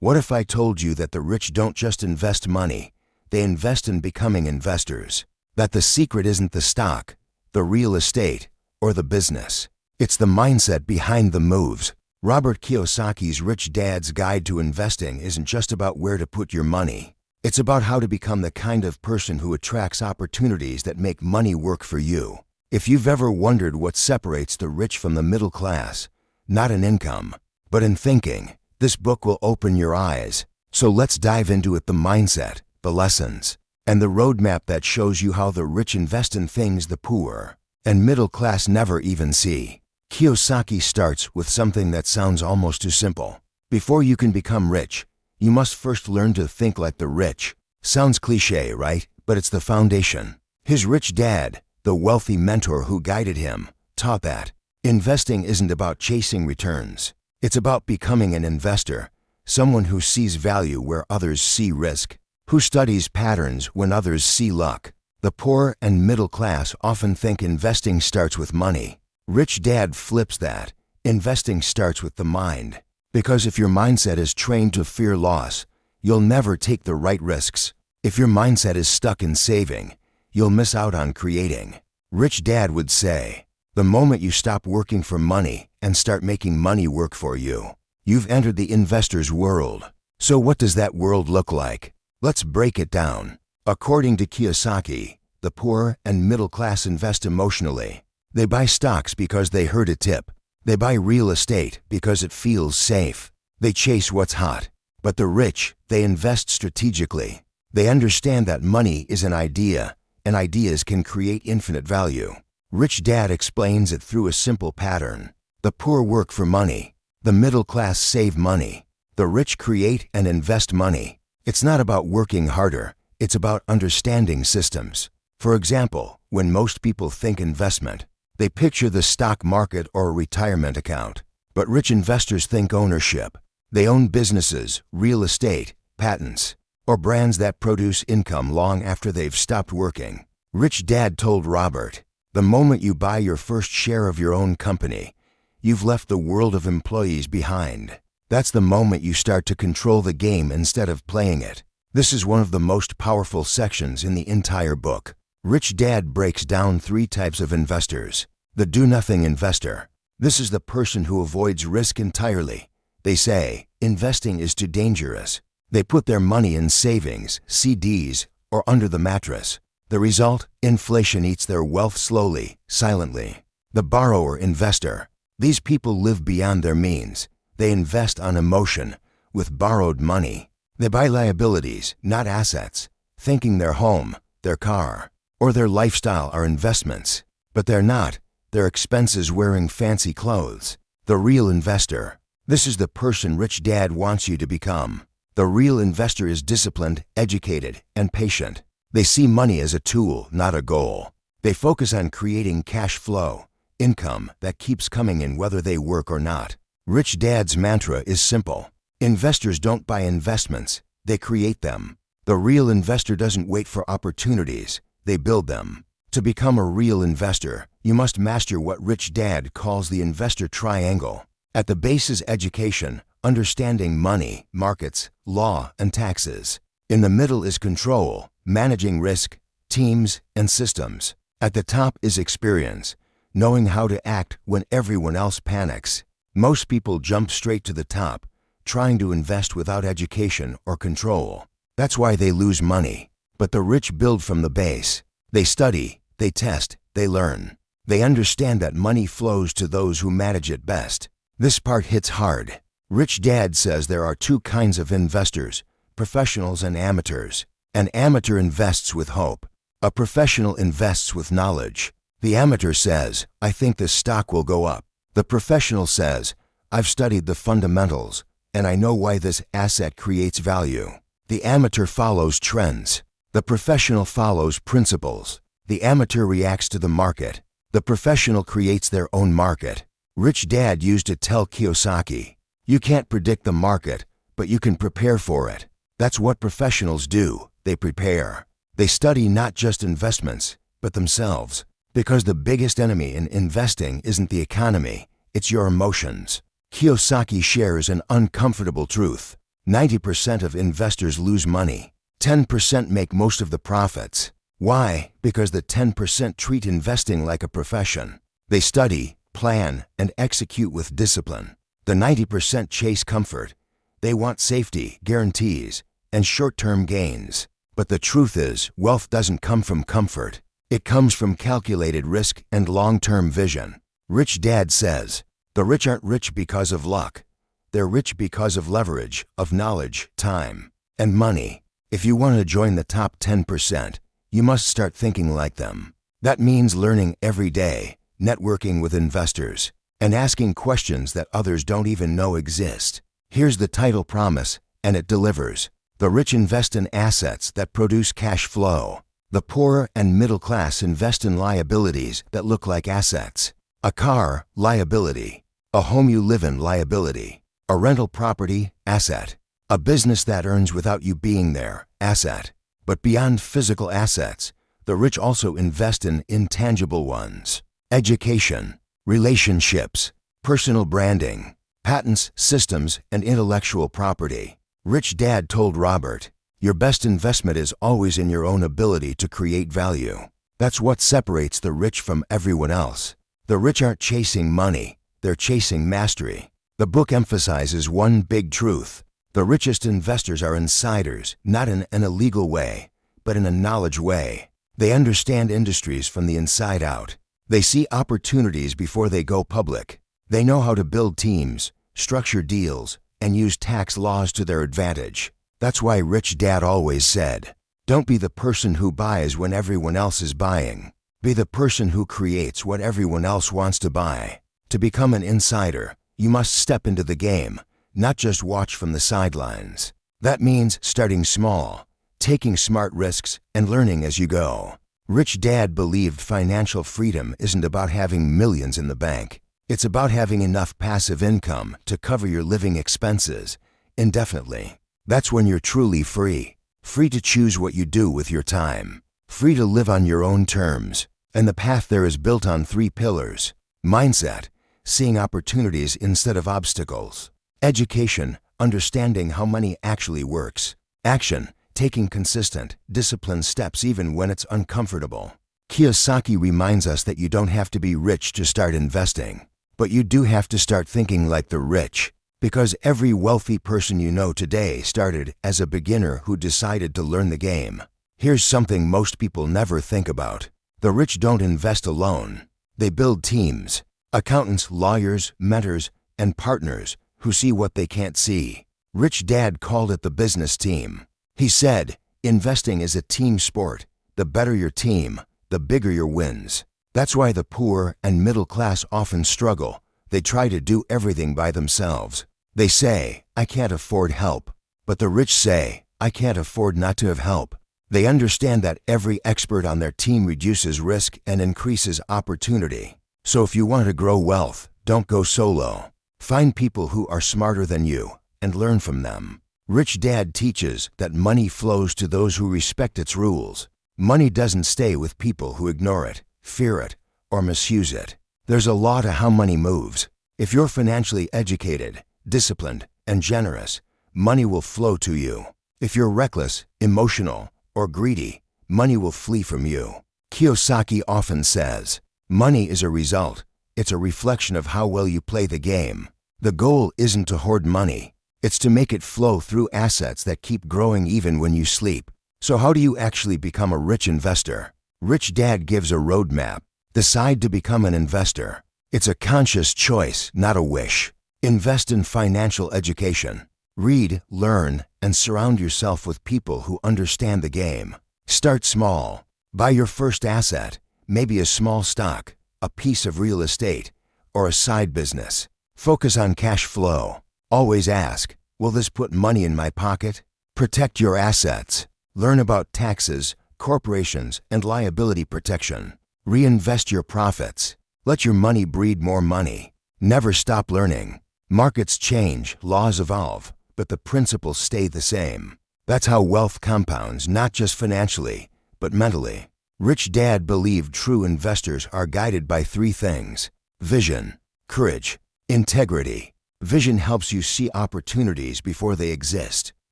What if I told you that the rich don't just invest money, they invest in becoming investors? That the secret isn't the stock, the real estate, or the business. It's the mindset behind the moves. Robert Kiyosaki's Rich Dad's Guide to Investing isn't just about where to put your money. It's about how to become the kind of person who attracts opportunities that make money work for you. If you've ever wondered what separates the rich from the middle class, not in income, but in thinking, this book will open your eyes. So let's dive into it: the mindset, the lessons, and the roadmap that shows you how the rich invest in things the poor and middle class never even see. Kiyosaki starts with something that sounds almost too simple. Before you can become rich, you must first learn to think like the rich. Sounds cliche, right? But it's the foundation. His rich dad, the wealthy mentor who guided him, taught that investing isn't about chasing returns. It's about becoming an investor, someone who sees value where others see risk, who studies patterns when others see luck. The poor and middle class often think investing starts with money. Rich Dad flips that. Investing starts with the mind. Because if your mindset is trained to fear loss, you'll never take the right risks. If your mindset is stuck in saving, you'll miss out on creating. Rich Dad would say, the moment you stop working for money and start making money work for you, you've entered the investor's world. So what does that world look like? Let's break it down. According to Kiyosaki, the poor and middle class invest emotionally. They buy stocks because they heard a tip. They buy real estate because it feels safe. They chase what's hot. But the rich, they invest strategically. They understand that money is an idea, and ideas can create infinite value. Rich Dad explains it through a simple pattern. The poor work for money. The middle class save money. The rich create and invest money. It's not about working harder. It's about understanding systems. For example, when most people think investment, they picture the stock market or a retirement account. But rich investors think ownership. They own businesses, real estate, patents, or brands that produce income long after they've stopped working. Rich Dad told Robert, the moment you buy your first share of your own company, you've left the world of employees behind. That's the moment you start to control the game instead of playing it. This is one of the most powerful sections in the entire book. Rich Dad breaks down 3 types of investors. The do-nothing investor. This is the person who avoids risk entirely. They say, investing is too dangerous. They put their money in savings, CDs, or under the mattress. The result? Inflation eats their wealth slowly, silently. The borrower investor. These people live beyond their means. They invest on emotion, with borrowed money. They buy liabilities, not assets, thinking their home, their car, or their lifestyle are investments. But they're not. They're expenses wearing fancy clothes. The real investor. This is the person Rich Dad wants you to become. The real investor is disciplined, educated, and patient. They see money as a tool, not a goal. They focus on creating cash flow, income that keeps coming in whether they work or not. Rich Dad's mantra is simple. Investors don't buy investments, they create them. The real investor doesn't wait for opportunities, they build them. To become a real investor, you must master what Rich Dad calls the investor triangle. At the base is education, understanding money, markets, law, and taxes. In the middle is control, managing risk, teams, and systems. At the top is experience, knowing how to act when everyone else panics. Most people jump straight to the top, trying to invest without education or control. That's why they lose money. But the rich build from the base. They study, they test, they learn. They understand that money flows to those who manage it best. This part hits hard. Rich Dad says there are 2 kinds of investors, professionals and amateurs. An amateur invests with hope. A professional invests with knowledge. The amateur says, I think this stock will go up. The professional says, I've studied the fundamentals, and I know why this asset creates value. The amateur follows trends. The professional follows principles. The amateur reacts to the market. The professional creates their own market. Rich Dad used to tell Kiyosaki, you can't predict the market, but you can prepare for it. That's what professionals do. They prepare. They study not just investments, but themselves. Because the biggest enemy in investing isn't the economy, it's your emotions. Kiyosaki shares an uncomfortable truth. 90% of investors lose money. 10% make most of the profits. Why? Because the 10% treat investing like a profession. They study, plan, and execute with discipline. The 90% chase comfort. They want safety, guarantees, and short-term gains. But the truth is, wealth doesn't come from comfort. It comes from calculated risk and long-term vision. Rich Dad says, the rich aren't rich because of luck. They're rich because of leverage, of knowledge, time, and money. If you want to join the top 10%, you must start thinking like them. That means learning every day, networking with investors, and asking questions that others don't even know exist. Here's the title promise, and it delivers. The rich invest in assets that produce cash flow. The poor and middle class invest in liabilities that look like assets. A car, liability. A home you live in, liability. A rental property, asset. A business that earns without you being there, asset. But beyond physical assets, the rich also invest in intangible ones. Education, relationships, personal branding, patents, systems, and intellectual property. Rich Dad told Robert, your best investment is always in your own ability to create value. That's what separates the rich from everyone else. The rich aren't chasing money, they're chasing mastery. The book emphasizes one big truth. The richest investors are insiders, not in an illegal way, but in a knowledge way. They understand industries from the inside out. They see opportunities before they go public. They know how to build teams, structure deals, and use tax laws to their advantage. That's why Rich Dad always said, don't be the person who buys when everyone else is buying. Be the person who creates what everyone else wants to buy. To become an insider, you must step into the game, not just watch from the sidelines. That means starting small, taking smart risks, and learning as you go. Rich Dad believed financial freedom isn't about having millions in the bank. It's about having enough passive income to cover your living expenses indefinitely. That's when you're truly free. Free to choose what you do with your time. Free to live on your own terms. And the path there is built on 3 pillars. Mindset, seeing opportunities instead of obstacles. Education, understanding how money actually works. Action, taking consistent, disciplined steps even when it's uncomfortable. Kiyosaki reminds us that you don't have to be rich to start investing. But you do have to start thinking like the rich. Because every wealthy person you know today started as a beginner who decided to learn the game. Here's something most people never think about. The rich don't invest alone. They build teams. Accountants, lawyers, mentors, and partners who see what they can't see. Rich Dad called it the business team. He said, investing is a team sport. The better your team, the bigger your wins. That's why the poor and middle class often struggle. They try to do everything by themselves. They say, I can't afford help. But the rich say, I can't afford not to have help. They understand that every expert on their team reduces risk and increases opportunity. So if you want to grow wealth, don't go solo. Find people who are smarter than you and learn from them. Rich Dad teaches that money flows to those who respect its rules. Money doesn't stay with people who ignore it, fear it, or misuse it. There's a law to how money moves. If you're financially educated, disciplined, and generous, money will flow to you. If you're reckless, emotional, or greedy, money will flee from you. Kiyosaki often says, money is a result. It's a reflection of how well you play the game. The goal isn't to hoard money. It's to make it flow through assets that keep growing even when you sleep. So how do you actually become a rich investor? Rich Dad gives a roadmap. Decide to become an investor. It's a conscious choice, not a wish. Invest in financial education. Read, learn, and surround yourself with people who understand the game. Start small. Buy your first asset, maybe a small stock, a piece of real estate, or a side business. Focus on cash flow. Always ask, will this put money in my pocket? Protect your assets. Learn about taxes, corporations, and liability protection. Reinvest your profits. Let your money breed more money. Never stop learning. Markets change, laws evolve, but the principles stay the same. That's how wealth compounds, not just financially, but mentally. Rich Dad believed true investors are guided by 3 things: vision, courage, integrity. Vision helps you see opportunities before they exist.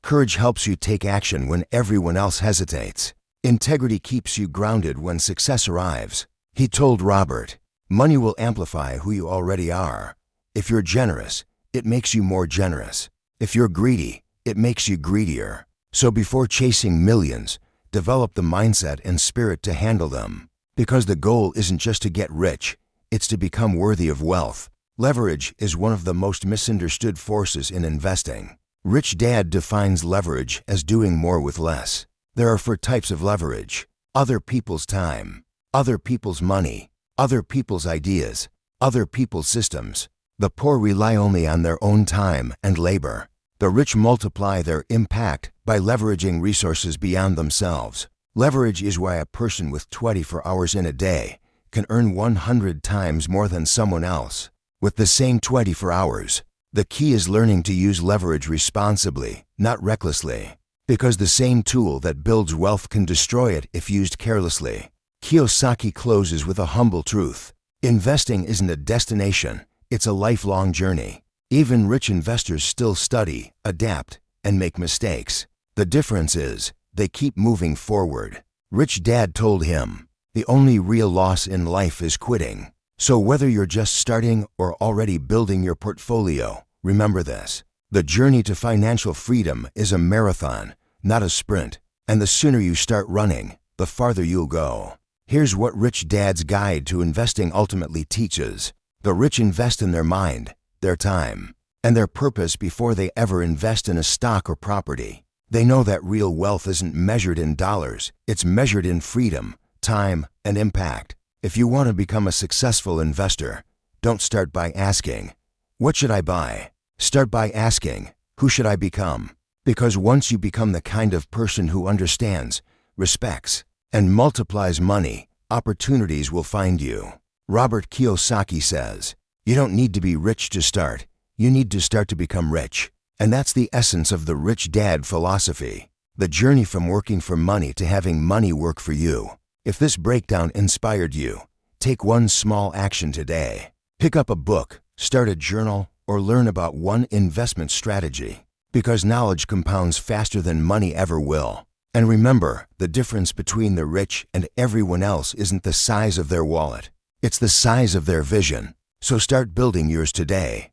Courage helps you take action when everyone else hesitates. Integrity keeps you grounded when success arrives. He told Robert, "Money will amplify who you already are. If you're generous, it makes you more generous. If you're greedy, it makes you greedier. So before chasing millions, develop the mindset and spirit to handle them. Because the goal isn't just to get rich, it's to become worthy of wealth." Leverage is one of the most misunderstood forces in investing. Rich Dad defines leverage as doing more with less. There are 4 types of leverage: other people's time, other people's money, other people's ideas, other people's systems. The poor rely only on their own time and labor. The rich multiply their impact by leveraging resources beyond themselves. Leverage is why a person with 24 hours in a day can earn 100 times more than someone else with the same 24 hours. The key is learning to use leverage responsibly, not recklessly, because the same tool that builds wealth can destroy it if used carelessly. Kiyosaki closes with a humble truth: investing isn't a destination, it's a lifelong journey. Even rich investors still study, adapt, and make mistakes. The difference is, they keep moving forward. Rich Dad told him, "The only real loss in life is quitting." So whether you're just starting or already building your portfolio, remember this: the journey to financial freedom is a marathon, not a sprint. And the sooner you start running, the farther you'll go. Here's what Rich Dad's Guide to Investing ultimately teaches. The rich invest in their mind, their time, and their purpose before they ever invest in a stock or property. They know that real wealth isn't measured in dollars, it's measured in freedom, time, and impact. If you want to become a successful investor, don't start by asking, "What should I buy?" Start by asking, "Who should I become?" Because once you become the kind of person who understands, respects, and multiplies money, opportunities will find you. Robert Kiyosaki says, "You don't need to be rich to start. You need to start to become rich." And that's the essence of the Rich Dad philosophy. The journey from working for money to having money work for you. If this breakdown inspired you, take one small action today. Pick up a book, start a journal, or learn about one investment strategy. Because knowledge compounds faster than money ever will. And remember, the difference between the rich and everyone else isn't the size of their wallet. It's the size of their vision. So start building yours today.